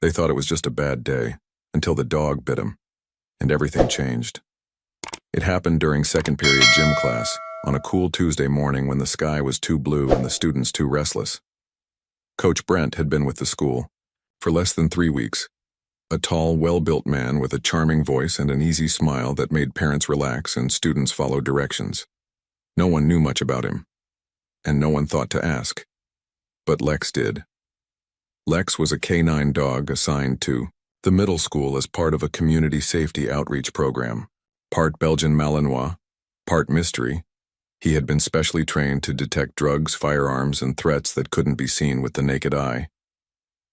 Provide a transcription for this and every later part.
They thought it was just a bad day, until the dog bit him, and everything changed. It happened during second period gym class, on a cool Tuesday morning when the sky was too blue and the students too restless. Coach Brent had been with the school for less than 3 weeks, a tall, well-built man with a charming voice and an easy smile that made parents relax and students follow directions. No one knew much about him, and no one thought to ask. But Lex did. Lex was a canine dog assigned to the middle school as part of a community safety outreach program. Part Belgian Malinois, part mystery, he had been specially trained to detect drugs, firearms, and threats that couldn't be seen with the naked eye.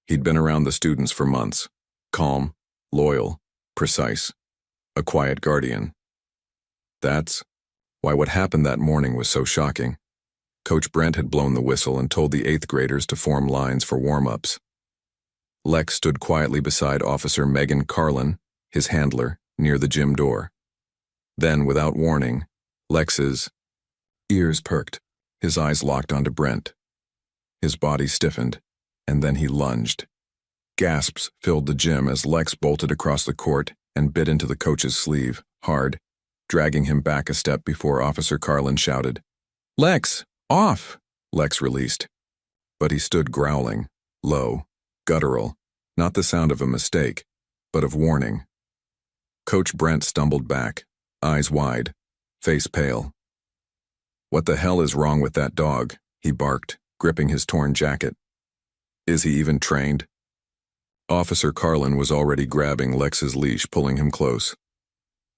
He'd been around the students for months, calm, loyal, precise, a quiet guardian. That's why what happened that morning was so shocking. Coach Brent had blown the whistle and told the 8th graders to form lines for warm-ups. Lex stood quietly beside Officer Megan Carlin, his handler, near the gym door. Then, without warning, Lex's ears perked, his eyes locked onto Brent. His body stiffened, and then he lunged. Gasps filled the gym as Lex bolted across the court and bit into the coach's sleeve, hard, dragging him back a step before Officer Carlin shouted, "Lex, off!" Lex released. But he stood growling, low, guttural, not the sound of a mistake, but of warning. Coach Brent stumbled back, eyes wide, face pale. "What the hell is wrong with that dog?" he barked, gripping his torn jacket. "Is he even trained?" Officer Carlin was already grabbing Lex's leash, pulling him close.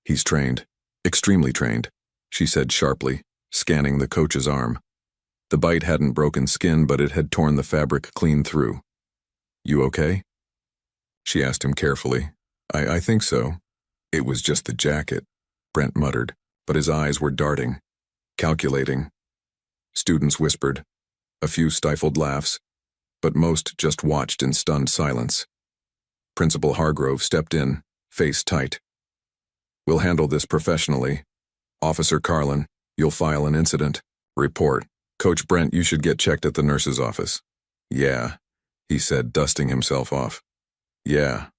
"He's trained, extremely trained," she said sharply, scanning the coach's arm. The bite hadn't broken skin, but it had torn the fabric clean through. "You okay?" She asked him carefully. I think so. It was just the jacket," Brent muttered, but his eyes were darting, calculating. Students whispered, a few stifled laughs, but most just watched in stunned silence. Principal Hargrove stepped in, face tight. "We'll handle this professionally. Officer Carlin, you'll file an incident report. Coach Brent, you should get checked at the nurse's office." "Yeah," he said, dusting himself off. "Yeah,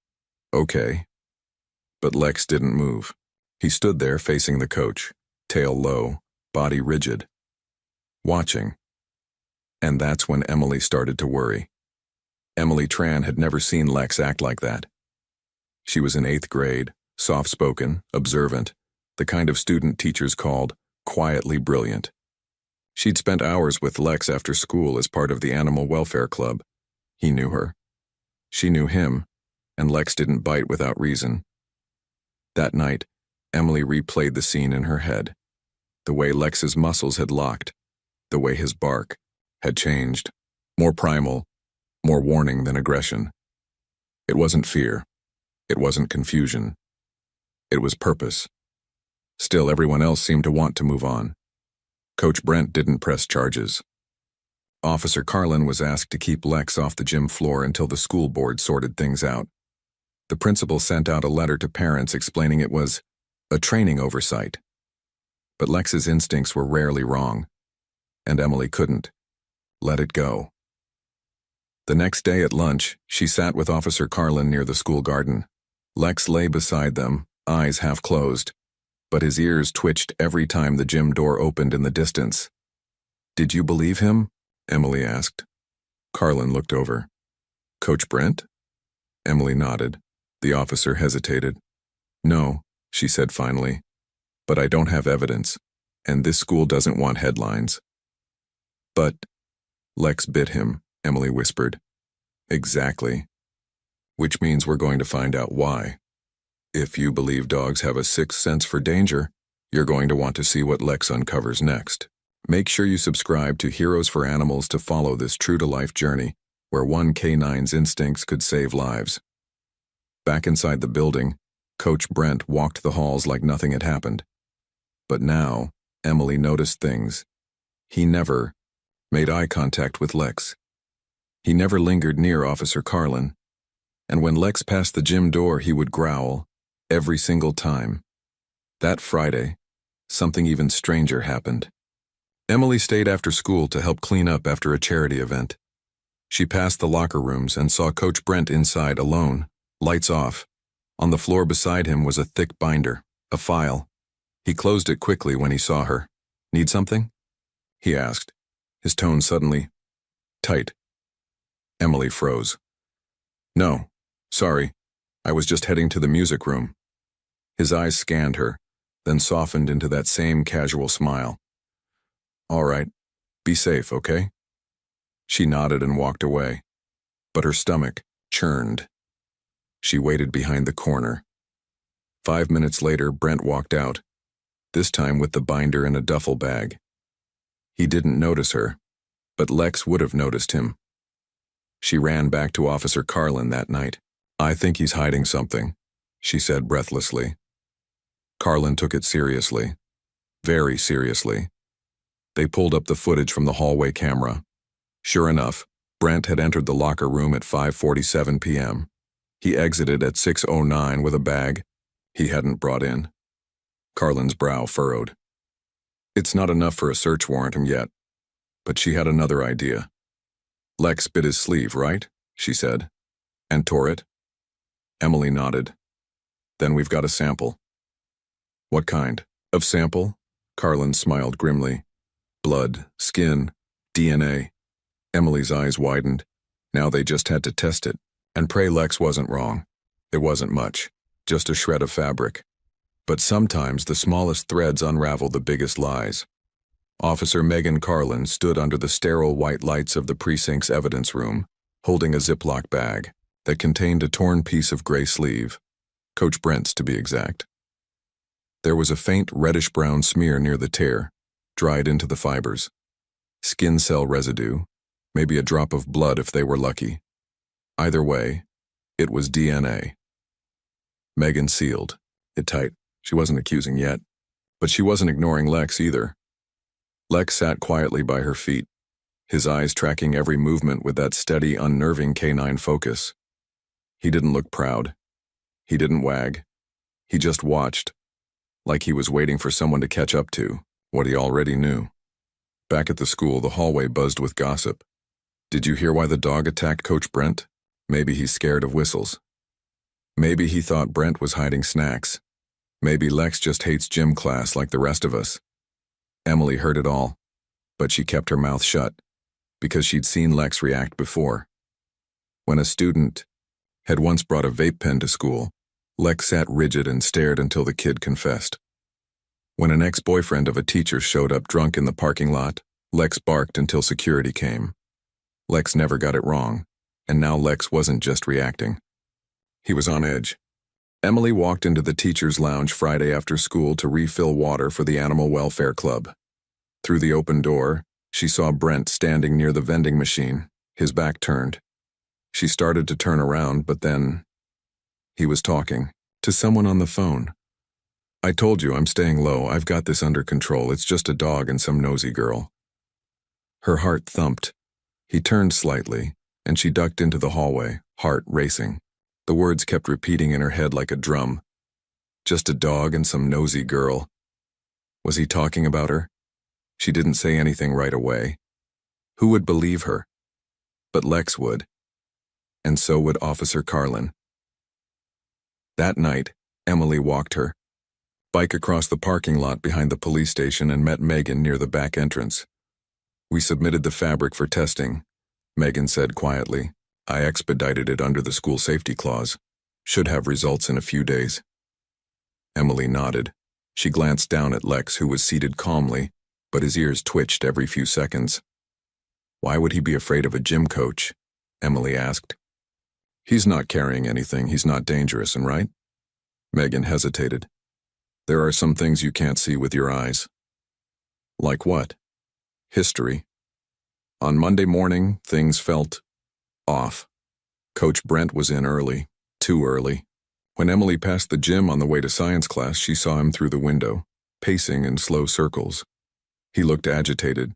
okay." But Lex didn't move. He stood there facing the coach, tail low, body rigid, watching. And that's when Emily started to worry. Emily Tran had never seen Lex act like that. She was in 8th grade, soft-spoken, observant, the kind of student teachers called quietly brilliant. She'd spent hours with Lex after school as part of the Animal Welfare Club. He knew her. She knew him, and Lex didn't bite without reason. That night, Emily replayed the scene in her head. The way Lex's muscles had locked, the way his bark had changed, more primal, more warning than aggression. It wasn't fear. It wasn't confusion. It was purpose. Still, everyone else seemed to want to move on. Coach Brent didn't press charges. Officer Carlin was asked to keep Lex off the gym floor until the school board sorted things out. The principal sent out a letter to parents explaining it was a training oversight. But Lex's instincts were rarely wrong, and Emily couldn't let it go. The next day at lunch, she sat with Officer Carlin near the school garden. Lex lay beside them, eyes half closed, but his ears twitched every time the gym door opened in the distance. "Did you believe him?" Emily asked. Carlin looked over. "Coach Brent?" Emily nodded. The officer hesitated. "No," she said finally, "but I don't have evidence, and this school doesn't want headlines." "But—" Lex bit him, Emily whispered. "Exactly. Which means we're going to find out why. If you believe dogs have a sixth sense for danger, you're going to want to see what Lex uncovers next. Make sure you subscribe to Heroes for Animals to follow this true-to-life journey where one canine's instincts could save lives." Back inside the building, Coach Brent walked the halls like nothing had happened. But now, Emily noticed things. He never made eye contact with Lex. He never lingered near Officer Carlin. And when Lex passed the gym door, he would growl, every single time. That Friday, something even stranger happened. Emily stayed after school to help clean up after a charity event. She passed the locker rooms and saw Coach Brent inside alone, lights off. On the floor beside him was a thick binder, a file. He closed it quickly when he saw her. "Need something?" he asked, his tone suddenly tight. Emily froze. "No, sorry. I was just heading to the music room." His eyes scanned her, then softened into that same casual smile. "All right. Be safe, okay?" She nodded and walked away, but her stomach churned. She waited behind the corner. 5 minutes later, Brent walked out, this time with the binder in a duffel bag. He didn't notice her, but Lex would have noticed him. She ran back to Officer Carlin that night. "I think he's hiding something," she said breathlessly. Carlin took it seriously, very seriously. They pulled up the footage from the hallway camera. Sure enough, Brent had entered the locker room at 5:47 p.m. He exited at 6:09 with a bag he hadn't brought in. Carlin's brow furrowed. It's not enough for a search warrant yet, but she had another idea. "Lex bit his sleeve, right?" she said. "And tore it?" Emily nodded. "Then we've got a sample." "What kind of sample?" Carlin smiled grimly. "Blood, skin, DNA." Emily's eyes widened. Now they just had to test it. And pray Lex wasn't wrong. It wasn't much, just a shred of fabric. But sometimes the smallest threads unravel the biggest lies. Officer Megan Carlin stood under the sterile white lights of the precinct's evidence room, holding a Ziploc bag that contained a torn piece of gray sleeve, Coach Brent's to be exact. There was a faint reddish-brown smear near the tear, dried into the fibers. Skin cell residue, maybe a drop of blood if they were lucky. Either way, it was DNA. Megan sealed it tight. She wasn't accusing yet, but she wasn't ignoring Lex either. Lex sat quietly by her feet, his eyes tracking every movement with that steady, unnerving canine focus. He didn't look proud. He didn't wag. He just watched, like he was waiting for someone to catch up to what he already knew. Back at the school, the hallway buzzed with gossip. "Did you hear why the dog attacked Coach Brent? Maybe he's scared of whistles. Maybe he thought Brent was hiding snacks. Maybe Lex just hates gym class like the rest of us." Emily heard it all, but she kept her mouth shut, because she'd seen Lex react before. When a student had once brought a vape pen to school, Lex sat rigid and stared until the kid confessed. When an ex-boyfriend of a teacher showed up drunk in the parking lot, Lex barked until security came. Lex never got it wrong, and now Lex wasn't just reacting. He was on edge. Emily walked into the teacher's lounge Friday after school to refill water for the Animal Welfare Club. Through the open door, she saw Brent standing near the vending machine, his back turned. She started to turn around, but then he was talking to someone on the phone. "I told you I'm staying low. I've got this under control. It's just a dog and some nosy girl." Her heart thumped. He turned slightly, and she ducked into the hallway, heart racing. The words kept repeating in her head like a drum. Just a dog and some nosy girl. Was he talking about her? She didn't say anything right away. Who would believe her? But Lex would. And so would Officer Carlin. That night, Emily walked her bike across the parking lot behind the police station and met Megan near the back entrance. "We submitted the fabric for testing," Megan said quietly. "I expedited it under the school safety clause. Should have results in a few days." Emily nodded. She glanced down at Lex, who was seated calmly, but his ears twitched every few seconds. "Why would he be afraid of a gym coach?" Emily asked. "He's not carrying anything. He's not dangerous, and right?" Megan hesitated. "There are some things you can't see with your eyes." "Like what?" "History. On Monday morning, things felt off. Coach Brent was in early, too early. When Emily passed the gym on the way to science class, she saw him through the window, pacing in slow circles. He looked agitated,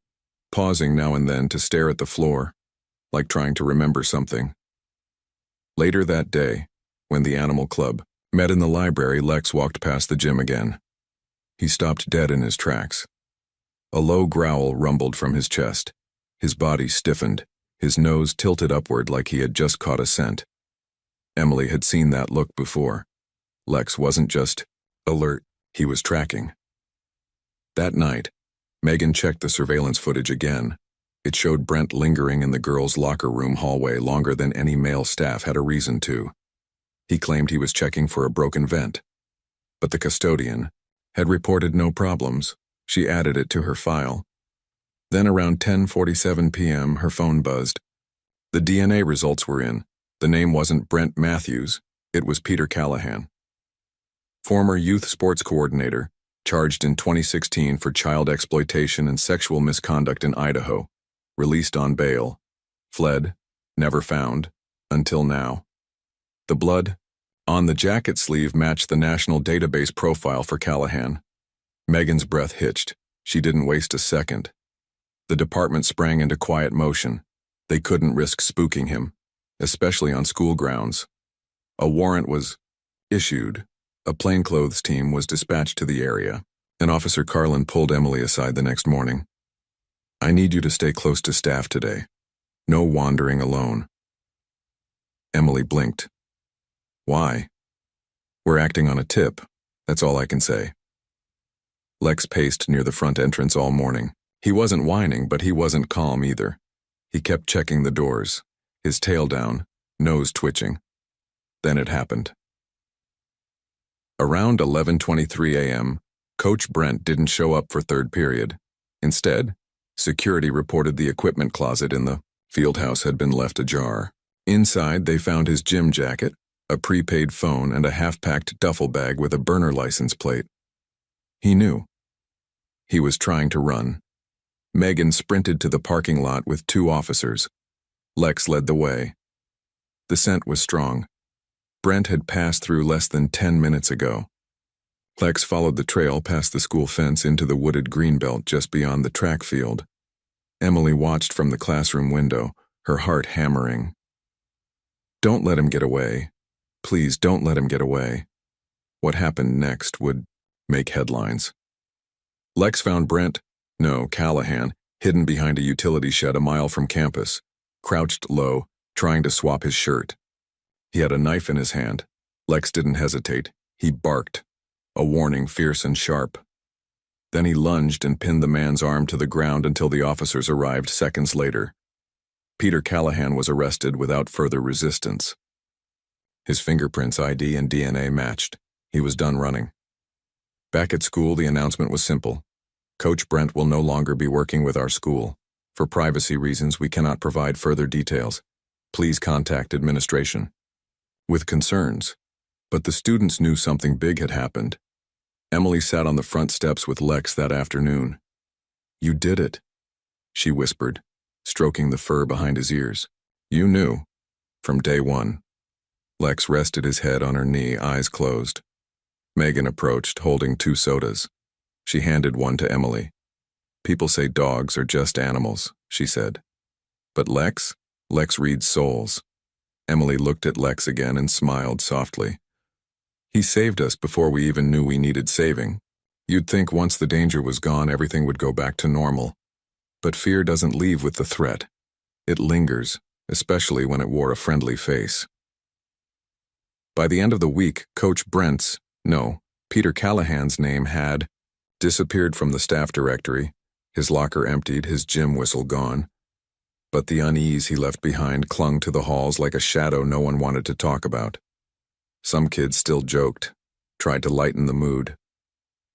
pausing now and then to stare at the floor, like trying to remember something. Later that day, when the Animal Club met in the library, Lex walked past the gym again. He stopped dead in his tracks. A low growl rumbled from his chest. His body stiffened. his nose tilted upward like he had just caught a scent. Emily had seen that look before. Lex wasn't just alert, he was tracking. That night, Megan checked the surveillance footage again. It showed Brent lingering in the girls' locker room hallway longer than any male staff had a reason to. He claimed he was checking for a broken vent. But the custodian had reported no problems. She added it to her file. Then around 10:47 p.m., her phone buzzed. The DNA results were in. The name wasn't Brent Matthews, it was Peter Callahan. Former youth sports coordinator, charged in 2016 for child exploitation and sexual misconduct in Idaho, released on bail, fled, never found, until now. The blood on the jacket sleeve matched the national database profile for Callahan. Megan's breath hitched. She didn't waste a second. The department sprang into quiet motion. They couldn't risk spooking him, especially on school grounds. A warrant was issued. A plainclothes team was dispatched to the area, and Officer Carlin pulled Emily aside the next morning. "I need you to stay close to staff today. No wandering alone." Emily blinked. "Why?" "We're acting on a tip. That's all I can say." Lex paced near the front entrance all morning. He wasn't whining, but he wasn't calm either. He kept checking the doors, his tail down, nose twitching. Then it happened. Around 11:23 a.m., Coach Brent didn't show up for third period. Instead, security reported the equipment closet in the field house had been left ajar. Inside, they found his gym jacket, a prepaid phone, and a half-packed duffel bag with a burner license plate. He knew. He was trying to run. Megan sprinted to the parking lot with 2 officers. Lex led the way. The scent was strong. Brent had passed through less than 10 minutes ago. Lex followed the trail past the school fence into the wooded greenbelt just beyond the track field. Emily watched from the classroom window, her heart hammering. Don't let him get away. Please don't let him get away. What happened next would make headlines. Lex found Callahan, hidden behind a utility shed a mile from campus, crouched low, trying to swap his shirt. He had a knife in his hand. Lex didn't hesitate. He barked, a warning fierce and sharp. Then he lunged and pinned the man's arm to the ground until the officers arrived seconds later. Peter Callahan was arrested without further resistance. His fingerprints, ID, and DNA matched. He was done running. Back at school, the announcement was simple. Coach Brent will no longer be working with our school. For privacy reasons, we cannot provide further details. Please contact administration. With concerns, but the students knew something big had happened. Emily sat on the front steps with Lex that afternoon. "You did it," she whispered, stroking the fur behind his ears. "You knew. From day one." Lex rested his head on her knee, eyes closed. Megan approached, holding 2 sodas. She handed one to Emily. "People say dogs are just animals," she said. "But Lex reads souls." Emily looked at Lex again and smiled softly. "He saved us before we even knew we needed saving. You'd think once the danger was gone, everything would go back to normal. But fear doesn't leave with the threat. It lingers, especially when it wore a friendly face." By the end of the week, Coach Peter Callahan's name had disappeared from the staff directory, his locker emptied, his gym whistle gone. But the unease he left behind clung to the halls like a shadow no one wanted to talk about. Some kids still joked, tried to lighten the mood.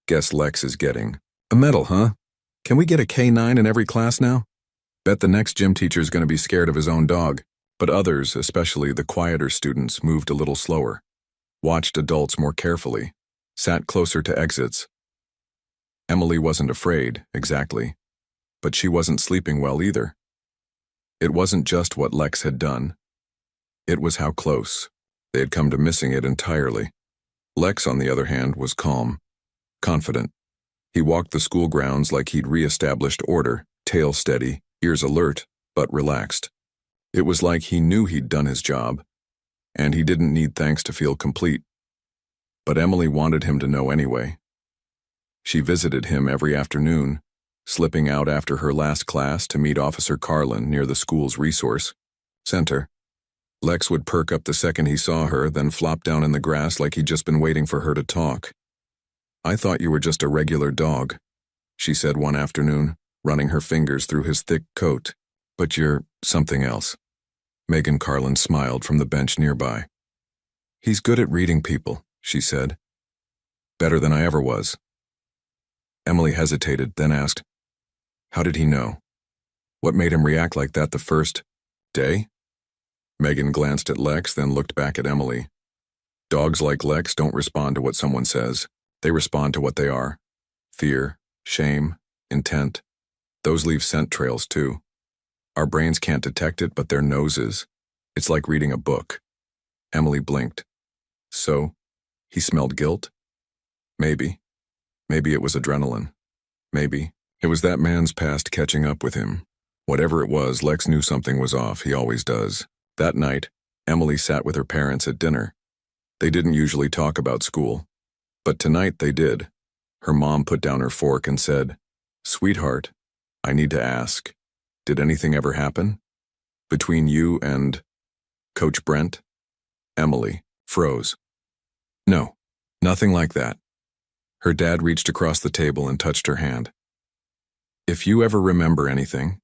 "Guess Lex is getting a medal, huh? Can we get a K9 in every class now? Bet the next gym teacher's going to be scared of his own dog." But others, especially the quieter students, moved a little slower, watched adults more carefully, sat closer to exits. Emily wasn't afraid, exactly, but she wasn't sleeping well either. It wasn't just what Lex had done. It was how close. They had come to missing it entirely. Lex, on the other hand, was calm, confident. He walked the school grounds like he'd re-established order, tail steady, ears alert, but relaxed. It was like he knew he'd done his job, and he didn't need thanks to feel complete. But Emily wanted him to know anyway. She visited him every afternoon, slipping out after her last class to meet Officer Carlin near the school's resource center. Lex would perk up the second he saw her, then flop down in the grass like he'd just been waiting for her to talk. "I thought you were just a regular dog," she said one afternoon, running her fingers through his thick coat. "But you're something else." Megan Carlin smiled from the bench nearby. "He's good at reading people," she said. "Better than I ever was." Emily hesitated, then asked, "How did he know? What made him react like that the first day?" Megan glanced at Lex, then looked back at Emily. "Dogs like Lex don't respond to what someone says. They respond to what they are. Fear, shame, intent. Those leave scent trails too. Our brains can't detect it, but their noses. It's like reading a book." Emily blinked. "So, he smelled guilt? Maybe. Maybe it was adrenaline. Maybe it was that man's past catching up with him. Whatever it was, Lex knew something was off. He always does." That night, Emily sat with her parents at dinner. They didn't usually talk about school, but tonight they did. Her mom put down her fork and said, "Sweetheart, I need to ask, did anything ever happen? Between you and Coach Brent?" Emily froze. "No, nothing like that." Her dad reached across the table and touched her hand. "If you ever remember anything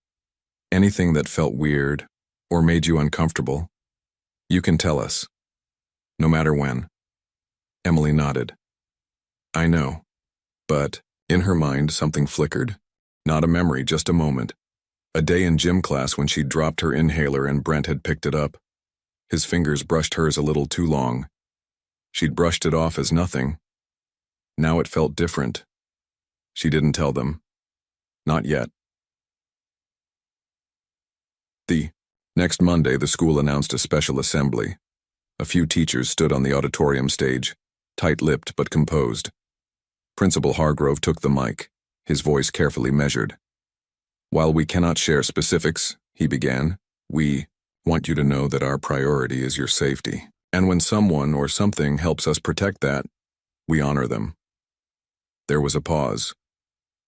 that felt weird or made you uncomfortable, you can tell us. No matter when." Emily nodded. "I know." But, in her mind, something flickered. Not a memory, just a moment. A day in gym class when she'd dropped her inhaler and Brent had picked it up. His fingers brushed hers a little too long. She'd brushed it off as nothing. Now it felt different. She didn't tell them. Not yet. The next Monday, the school announced a special assembly. A few teachers stood on the auditorium stage, tight-lipped but composed. Principal Hargrove took the mic, his voice carefully measured. "While we cannot share specifics," he began, "we want you to know that our priority is your safety. And when someone or something helps us protect that, we honor them." There was a pause.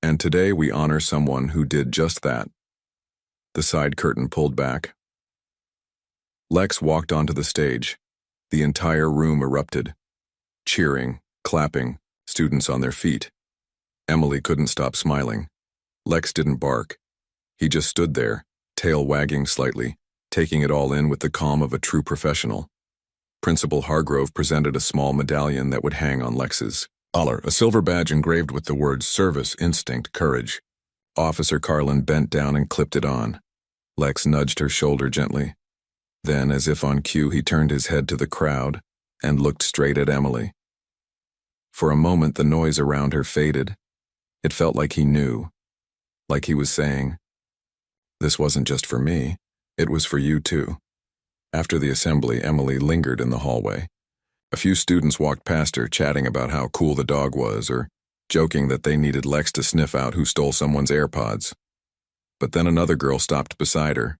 "And today we honor someone who did just that." The side curtain pulled back. Lex walked onto the stage. The entire room erupted. Cheering, clapping, students on their feet. Emily couldn't stop smiling. Lex didn't bark. He just stood there, tail wagging slightly, taking it all in with the calm of a true professional. Principal Hargrove presented a small medallion that would hang on Lex's collar, a silver badge engraved with the words service, instinct, courage. Officer Carlin bent down and clipped it on. Lex nudged her shoulder gently. Then, as if on cue, he turned his head to the crowd and looked straight at Emily. For a moment, the noise around her faded. It felt like he knew, like he was saying, "This wasn't just for me, it was for you too." After the assembly, Emily lingered in the hallway. A few students walked past her, chatting about how cool the dog was, or joking that they needed Lex to sniff out who stole someone's AirPods. But then another girl stopped beside her.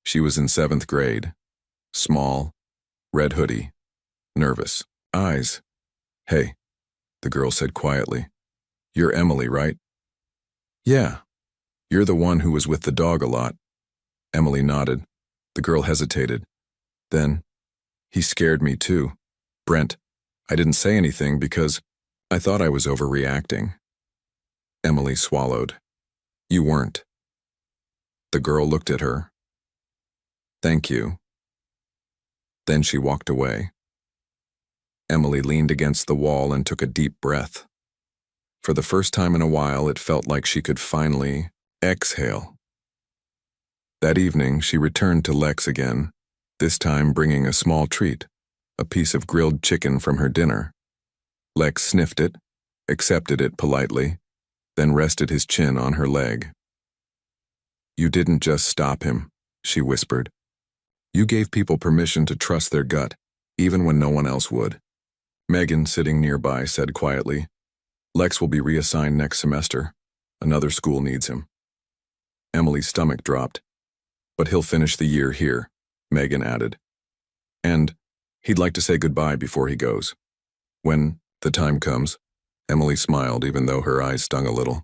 She was in 7th grade. Small, red hoodie, nervous, eyes. "Hey," the girl said quietly. "You're Emily, right?" "Yeah. You're the one who was with the dog a lot." Emily nodded. The girl hesitated. Then, "He scared me too. Brent, I didn't say anything because I thought I was overreacting." Emily swallowed. "You weren't." The girl looked at her. "Thank you." Then she walked away. Emily leaned against the wall and took a deep breath. For the first time in a while, it felt like she could finally exhale. That evening, she returned to Lex again, this time bringing a small treat, a piece of grilled chicken from her dinner. Lex sniffed it, accepted it politely, then rested his chin on her leg. "You didn't just stop him," she whispered. "You gave people permission to trust their gut, even when no one else would." Megan, sitting nearby, said quietly, "Lex will be reassigned next semester. Another school needs him." Emily's stomach dropped. "But he'll finish the year here," Megan added. "And he'd like to say goodbye before he goes. When the time comes." Emily smiled, even though her eyes stung a little.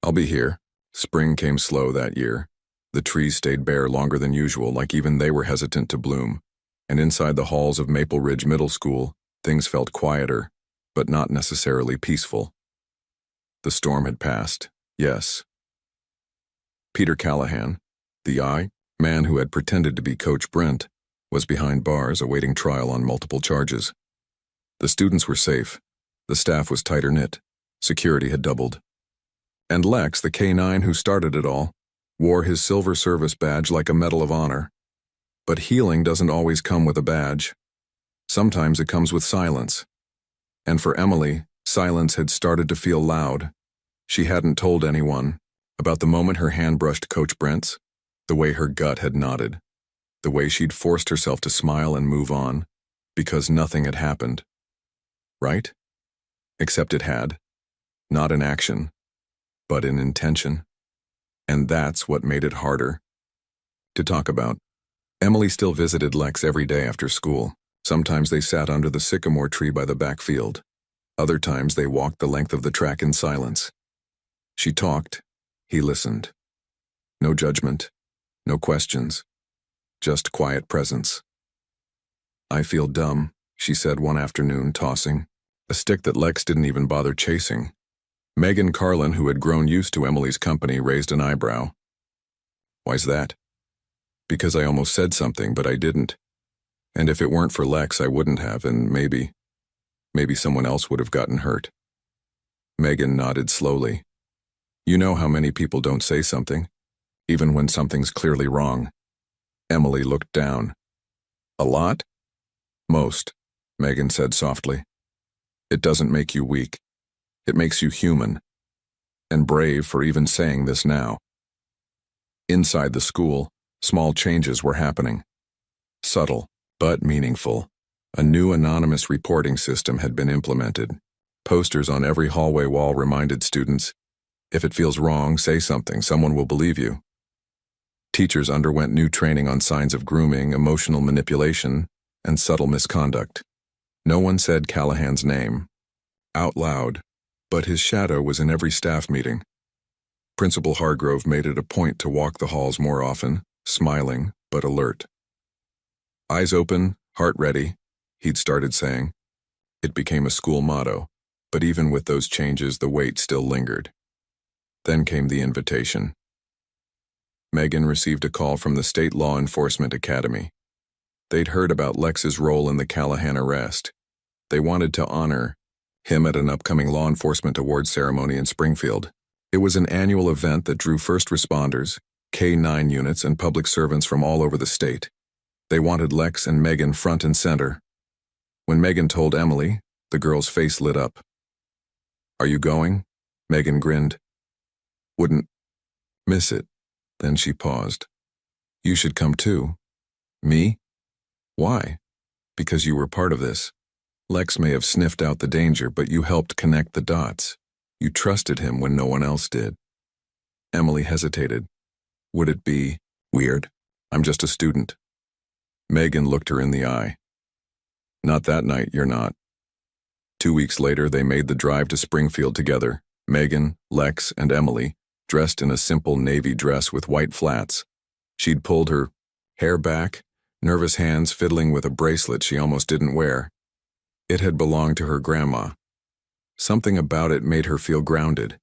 "I'll be here, Spring came slow that year. The trees stayed bare longer than usual, like even they were hesitant to bloom. And inside the halls of Maple Ridge Middle School, things felt quieter, but not necessarily peaceful. The storm had passed, yes. Peter Callahan, the man who had pretended to be Coach Brent, was behind bars awaiting trial on multiple charges. The students were safe. The staff was tighter-knit. Security had doubled. And Lex, the K-9 who started it all, wore his silver service badge like a Medal of Honor. But healing doesn't always come with a badge. Sometimes it comes with silence. And for Emily, silence had started to feel loud. She hadn't told anyone about the moment her hand brushed Coach Brent's, the way her gut had nodded, the way she'd forced herself to smile and move on, because nothing had happened. Right? Except it had. Not in action, but in intention. And that's what made it harder to talk about. Emily still visited Lex every day after school. Sometimes they sat under the sycamore tree by the backfield. Other times they walked the length of the track in silence. She talked. He listened. No judgment. No questions. Just quiet presence. "I feel dumb," she said one afternoon, tossing a stick that Lex didn't even bother chasing. Megan Carlin, who had grown used to Emily's company, raised an eyebrow. "Why's that?" "Because I almost said something, but I didn't. And if it weren't for Lex, I wouldn't have, and maybe someone else would have gotten hurt." Megan nodded slowly. "You know how many people don't say something, even when something's clearly wrong." Emily looked down. "A lot?" "Most," Megan said softly. "It doesn't make you weak. It makes you human. And brave for even saying this now." Inside the school, small changes were happening. Subtle, but meaningful. A new anonymous reporting system had been implemented. Posters on every hallway wall reminded students, "If it feels wrong, say something. Someone will believe you." Teachers underwent new training on signs of grooming, emotional manipulation, and subtle misconduct. No one said Callahan's name out loud, but his shadow was in every staff meeting. Principal Hargrove made it a point to walk the halls more often, smiling but alert. "Eyes open, heart ready," he'd started saying. It became a school motto, but even with those changes, the weight still lingered. Then came the invitation. Megan received a call from the State Law Enforcement Academy. They'd heard about Lex's role in the Callahan arrest. They wanted to honor him at an upcoming law enforcement awards ceremony in Springfield. It was an annual event that drew first responders, K-9 units, and public servants from all over the state. They wanted Lex and Megan front and center. When Megan told Emily, the girl's face lit up. "Are you going?" Megan grinned. "Wouldn't miss it." Then she paused. "You should come too." "Me? Why?" "Because you were part of this. Lex may have sniffed out the danger, but you helped connect the dots. You trusted him when no one else did." Emily hesitated. "Would it be weird? I'm just a student." Megan looked her in the eye. "Not that night, you're not." 2 weeks later, they made the drive to Springfield together, Megan, Lex, and Emily, dressed in a simple navy dress with white flats. She'd pulled her hair back, nervous hands fiddling with a bracelet she almost didn't wear. It had belonged to her grandma. Something about it made her feel grounded.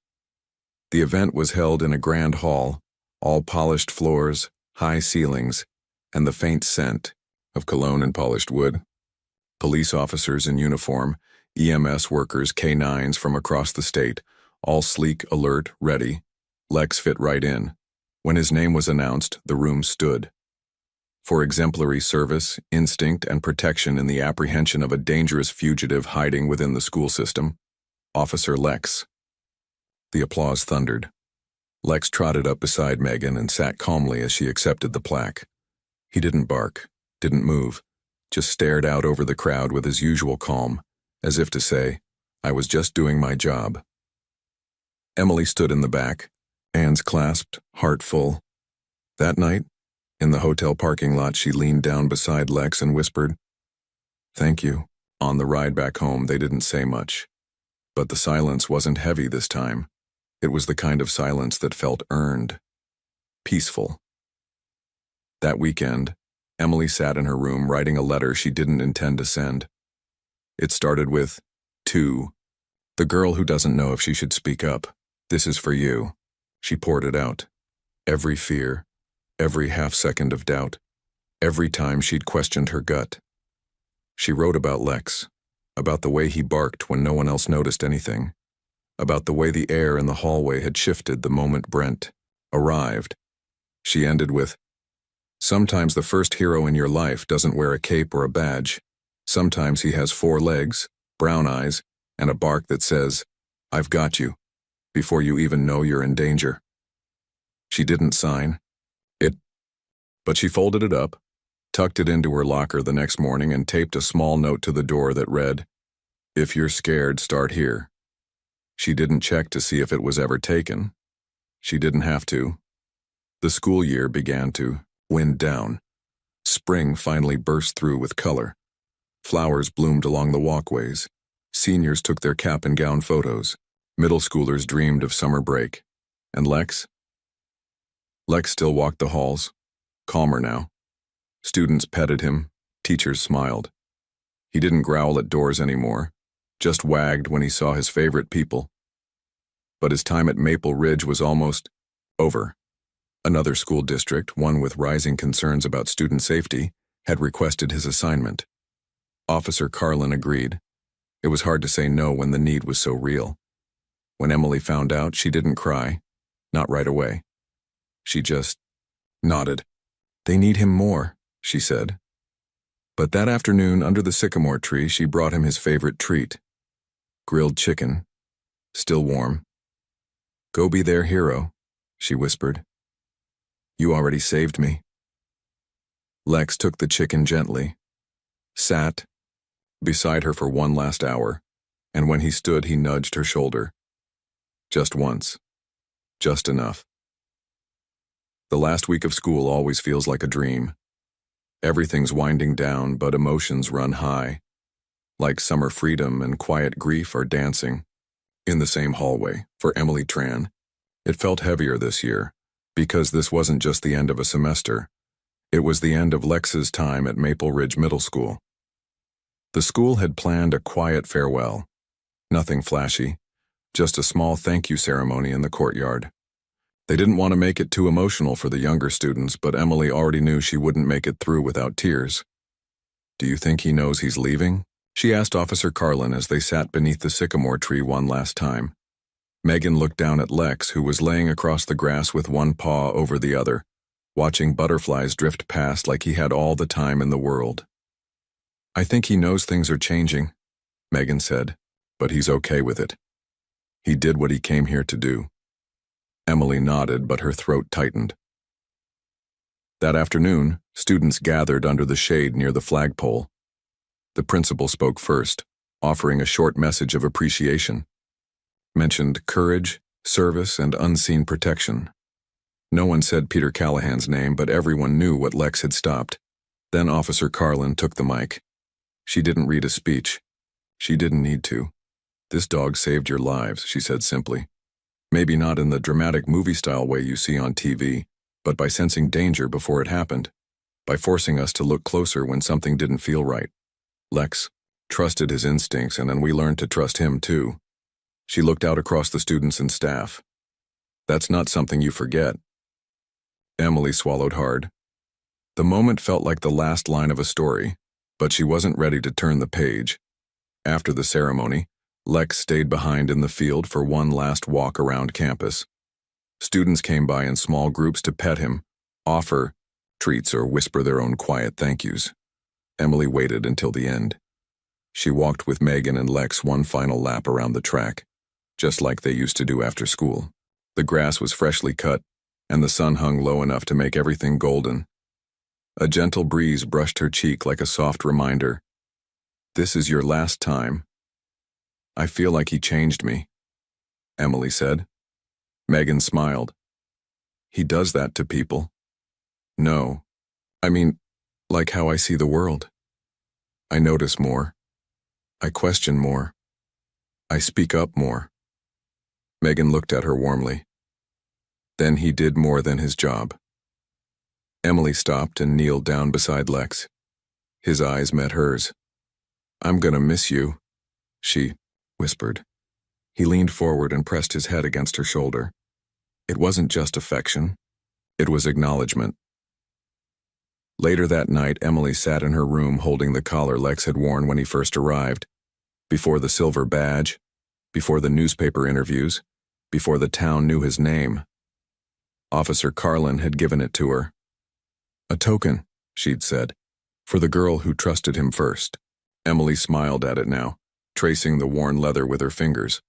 The event was held in a grand hall, all polished floors, high ceilings, and the faint scent of cologne and polished wood. Police officers in uniform, EMS workers, K-9s from across the state, all sleek, alert, ready. Lex fit right in. When his name was announced, the room stood. For exemplary service, instinct, and protection in the apprehension of a dangerous fugitive hiding within the school system, Officer Lex. The applause thundered. Lex trotted up beside Megan and sat calmly as she accepted the plaque. He didn't bark, didn't move, just stared out over the crowd with his usual calm, as if to say, "I was just doing my job." Emily stood in the back, hands clasped, heart full. That night, in the hotel parking lot, she leaned down beside Lex and whispered, "Thank you." On the ride back home, they didn't say much. But the silence wasn't heavy this time. It was the kind of silence that felt earned, peaceful. That weekend, Emily sat in her room writing a letter she didn't intend to send. It started with, "To the girl who doesn't know if she should speak up. This is for you." She poured it out. Every fear, every half-second of doubt, every time she'd questioned her gut. She wrote about Lex, about the way he barked when no one else noticed anything, about the way the air in the hallway had shifted the moment Brent arrived. She ended with, "Sometimes the first hero in your life doesn't wear a cape or a badge. Sometimes he has 4 legs, brown eyes, and a bark that says, 'I've got you,' before you even know you're in danger." She didn't sign it, but she folded it up, tucked it into her locker the next morning, and taped a small note to the door that read, "If you're scared, start here." She didn't check to see if it was ever taken. She didn't have to. The school year began to wind down. Spring finally burst through with color. Flowers bloomed along the walkways. Seniors took their cap and gown photos. Middle schoolers dreamed of summer break. And Lex? Lex still walked the halls, calmer now. Students petted him, teachers smiled. He didn't growl at doors anymore, just wagged when he saw his favorite people. But his time at Maple Ridge was almost over. Another school district, one with rising concerns about student safety, had requested his assignment. Officer Carlin agreed. It was hard to say no when the need was so real. When Emily found out, she didn't cry, not right away. She just nodded. "They need him more," she said. But that afternoon, under the sycamore tree, she brought him his favorite treat. Grilled chicken, still warm. "Go be their hero," she whispered. "You already saved me." Lex took the chicken gently, sat beside her for one last hour, and when he stood, he nudged her shoulder. Just once. Just enough. The last week of school always feels like a dream. Everything's winding down, but emotions run high. Like summer freedom and quiet grief are dancing. In the same hallway, for Emily Tran. It felt heavier this year, because this wasn't just the end of a semester. It was the end of Lex's time at Maple Ridge Middle School. The school had planned a quiet farewell. Nothing flashy, just a small thank you ceremony in the courtyard. They didn't want to make it too emotional for the younger students, but Emily already knew she wouldn't make it through without tears. "Do you think he knows he's leaving?" she asked Officer Carlin as they sat beneath the sycamore tree one last time. Megan looked down at Lex, who was laying across the grass with one paw over the other, watching butterflies drift past like he had all the time in the world. "I think he knows things are changing," Megan said, "but he's okay with it. He did what he came here to do." Emily nodded, but her throat tightened. That afternoon, students gathered under the shade near the flagpole. The principal spoke first, offering a short message of appreciation. Mentioned courage, service, and unseen protection. No one said Peter Callahan's name, but everyone knew what Lex had stopped. Then Officer Carlin took the mic. She didn't read a speech. She didn't need to. "This dog saved your lives," she said simply. Maybe not in the dramatic movie-style way you see on TV, but by sensing danger before it happened, by forcing us to look closer when something didn't feel right. Lex trusted his instincts, and then we learned to trust him too. She looked out across the students and staff. "That's not something you forget." Emily swallowed hard. The moment felt like the last line of a story, but she wasn't ready to turn the page. After the ceremony, Lex stayed behind in the field for one last walk around campus. Students came by in small groups to pet him, offer treats, or whisper their own quiet thank yous. Emily waited until the end. She walked with Megan and Lex one final lap around the track, just like they used to do after school. The grass was freshly cut, and the sun hung low enough to make everything golden. A gentle breeze brushed her cheek like a soft reminder. "This is your last time." "I feel like he changed me," Emily said. Megan smiled. "He does that to people." "No. I mean, like how I see the world. I notice more. I question more. I speak up more. Megan looked at her warmly. Then he did more than his job. Emily stopped and kneeled down beside Lex. His eyes met hers. "I'm gonna miss you," she whispered. He leaned forward and pressed his head against her shoulder. It wasn't just affection. It was acknowledgement. Later that night, Emily sat in her room holding the collar Lex had worn when he first arrived. Before the silver badge, before the newspaper interviews, before the town knew his name. Officer Carlin had given it to her. "A token," she'd said, "for the girl who trusted him first." Emily smiled at it now, tracing the worn leather with her fingers.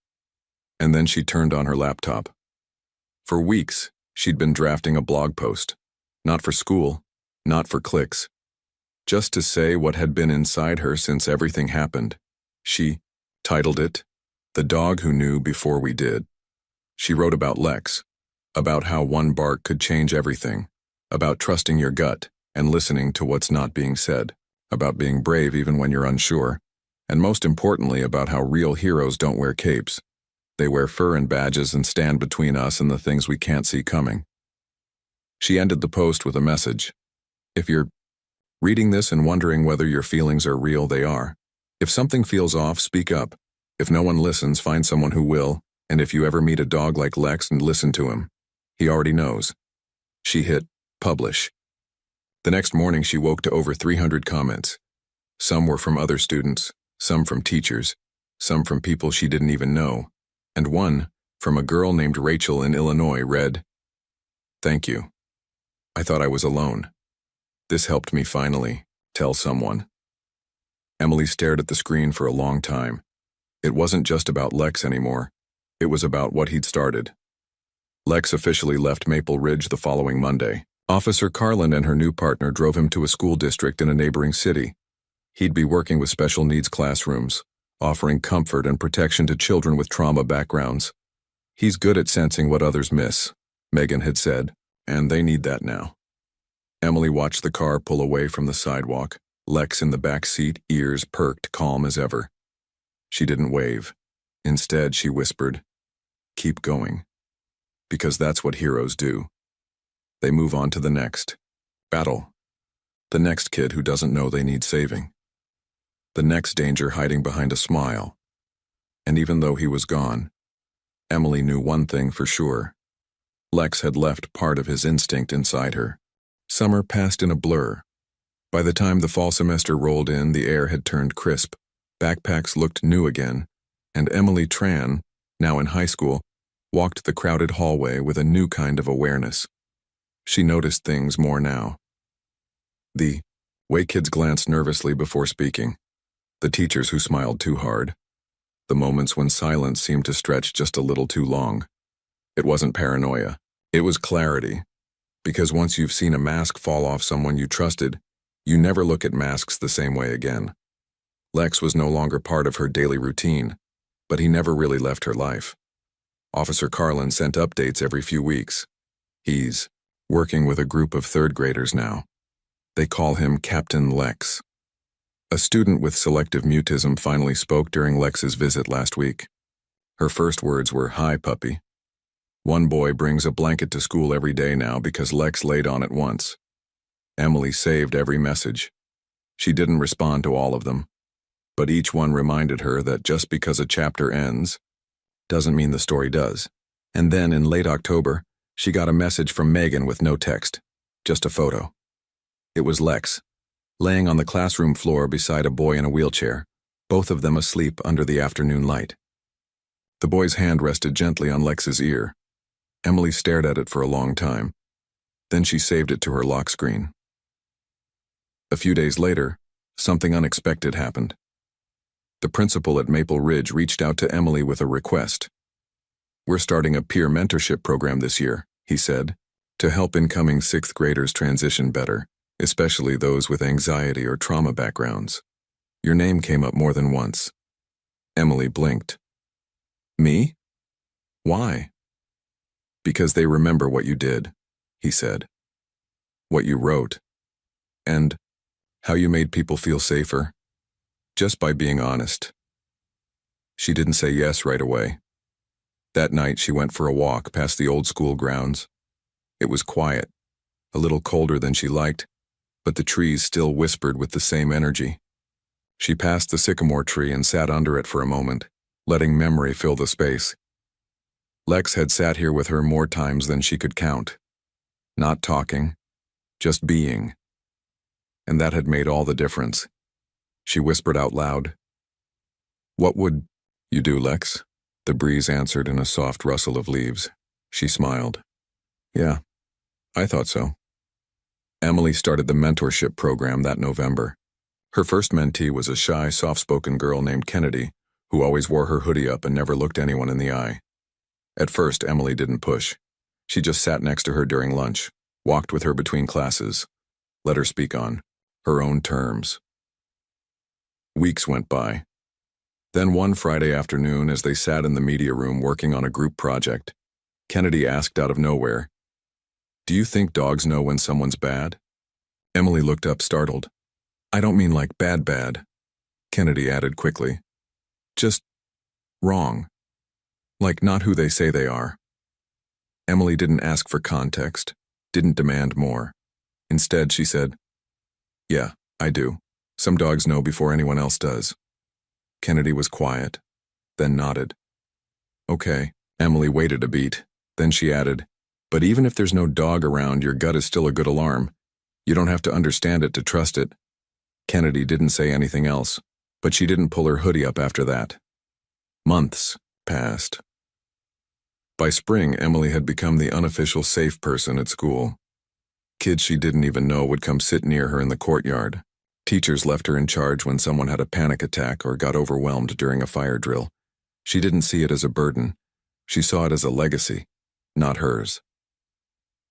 And then she turned on her laptop. For weeks, she'd been drafting a blog post. Not for school, not for clicks. Just to say what had been inside her since everything happened. She titled it, "The Dog Who Knew Before We Did." She wrote about Lex, about how one bark could change everything, about trusting your gut and listening to what's not being said, about being brave even when you're unsure, and most importantly about how real heroes don't wear capes. They wear fur and badges and stand between us and the things we can't see coming. She ended the post with a message. If you're reading this and wondering whether your feelings are real, they are. If something feels off, speak up. If no one listens, find someone who will, and if you ever meet a dog like Lex and listen to him, he already knows. She hit publish. The next morning she woke to over 300 comments. Some were from other students, some from teachers, some from people she didn't even know, and one, from a girl named Rachel in Illinois, read, "Thank you. I thought I was alone. This helped me finally tell someone." Emily stared at the screen for a long time. It wasn't just about Lex anymore. It was about what he'd started. Lex officially left Maple Ridge the following Monday. Officer Carlin and her new partner drove him to a school district in a neighboring city. He'd be working with special needs classrooms, offering comfort and protection to children with trauma backgrounds. "He's good at sensing what others miss," Megan had said, "and they need that now." Emily watched the car pull away from the sidewalk, Lex in the back seat, ears perked, calm as ever. She didn't wave. Instead, she whispered, "Keep going." Because that's what heroes do. They move on to the next battle. The next kid who doesn't know they need saving. The next danger hiding behind a smile. And even though he was gone, Emily knew one thing for sure. Lex had left part of his instinct inside her. Summer passed in a blur. By the time the fall semester rolled in, the air had turned crisp. Backpacks looked new again, and Emily Tran, now in high school, walked the crowded hallway with a new kind of awareness. She noticed things more now. The way kids glanced nervously before speaking. The teachers who smiled too hard. The moments when silence seemed to stretch just a little too long. It wasn't paranoia. It was clarity. Because once you've seen a mask fall off someone you trusted, you never look at masks the same way again. Lex was no longer part of her daily routine, but he never really left her life. Officer Carlin sent updates every few weeks. He's working with a group of third graders now. They call him Captain Lex. A student with selective mutism finally spoke during Lex's visit last week. Her first words were, "Hi, puppy." One boy brings a blanket to school every day now because Lex laid on it once. Emily saved every message. She didn't respond to all of them, but each one reminded her that just because a chapter ends doesn't mean the story does. And then in late October, she got a message from Megan with no text, just a photo. It was Lex, laying on the classroom floor beside a boy in a wheelchair, both of them asleep under the afternoon light. The boy's hand rested gently on Lex's ear. Emily stared at it for a long time. Then she saved it to her lock screen. A few days later, something unexpected happened. The principal at Maple Ridge reached out to Emily with a request. "We're starting a peer mentorship program this year," he said, "to help incoming sixth graders transition better, especially those with anxiety or trauma backgrounds. Your name came up more than once." Emily blinked. "Me? Why?" "Because they remember what you did," he said. "What you wrote. And how you made people feel safer. Just by being honest." She didn't say yes right away. That night she went for a walk past the old school grounds. It was quiet, a little colder than she liked, but the trees still whispered with the same energy. She passed the sycamore tree and sat under it for a moment, letting memory fill the space. Lex had sat here with her more times than she could count. Not talking, just being. And that had made all the difference. She whispered out loud, "What would you do, Lex?" The breeze answered in a soft rustle of leaves. She smiled. "Yeah, I thought so." Emily started the mentorship program that November. Her first mentee was a shy, soft-spoken girl named Kennedy, who always wore her hoodie up and never looked anyone in the eye. At first, Emily didn't push. She just sat next to her during lunch, walked with her between classes, let her speak on her own terms. Weeks went by. Then one Friday afternoon, as they sat in the media room working on a group project, Kennedy asked out of nowhere, "Do you think dogs know when someone's bad?" Emily looked up, startled. "I don't mean like bad," Kennedy added quickly. "Just wrong. Like not who they say they are." Emily didn't ask for context, didn't demand more. Instead, she said, "Yeah, I do. Some dogs know before anyone else does." Kennedy was quiet, then nodded. "Okay." Emily waited a beat. Then she added, "But even if there's no dog around, your gut is still a good alarm. You don't have to understand it to trust it." Kennedy didn't say anything else, but she didn't pull her hoodie up after that. Months passed. By spring, Emily had become the unofficial safe person at school. Kids she didn't even know would come sit near her in the courtyard. Teachers left her in charge when someone had a panic attack or got overwhelmed during a fire drill. She didn't see it as a burden. She saw it as a legacy, not hers.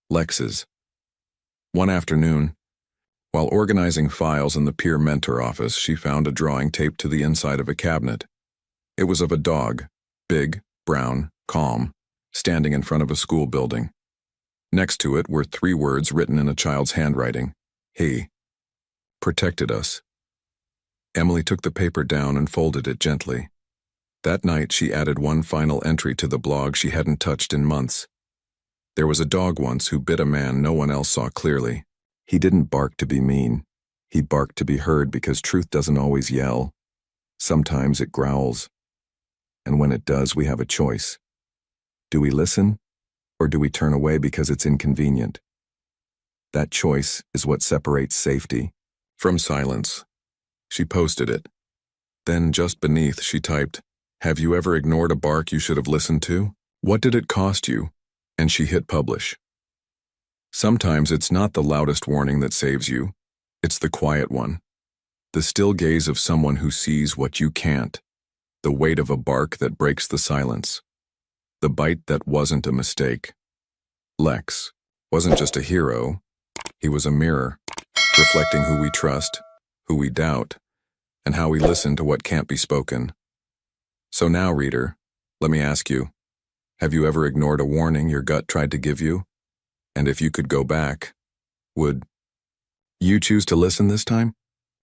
Lex's. One afternoon, while organizing files in the peer mentor office, she found a drawing taped to the inside of a cabinet. It was of a dog, big, brown, calm, standing in front of a school building. Next to it were 3 words written in a child's handwriting. He protected us. Emily took the paper down and folded it gently. That night, she added one final entry to the blog she hadn't touched in months. There was a dog once who bit a man no one else saw clearly. He didn't bark to be mean. He barked to be heard because truth doesn't always yell. Sometimes it growls. And when it does, we have a choice. Do we listen, or do we turn away because it's inconvenient? That choice is what separates safety from silence. She posted it. Then just beneath, she typed, "Have you ever ignored a bark you should have listened to? What did it cost you?" And she hit publish. Sometimes it's not the loudest warning that saves you. It's the quiet one. The still gaze of someone who sees what you can't. The weight of a bark that breaks the silence. The bite that wasn't a mistake. Lex wasn't just a hero. He was a mirror, reflecting who we trust, who we doubt, and how we listen to what can't be spoken. So now, reader, let me ask you, have you ever ignored a warning your gut tried to give you? And if you could go back, would you choose to listen this time?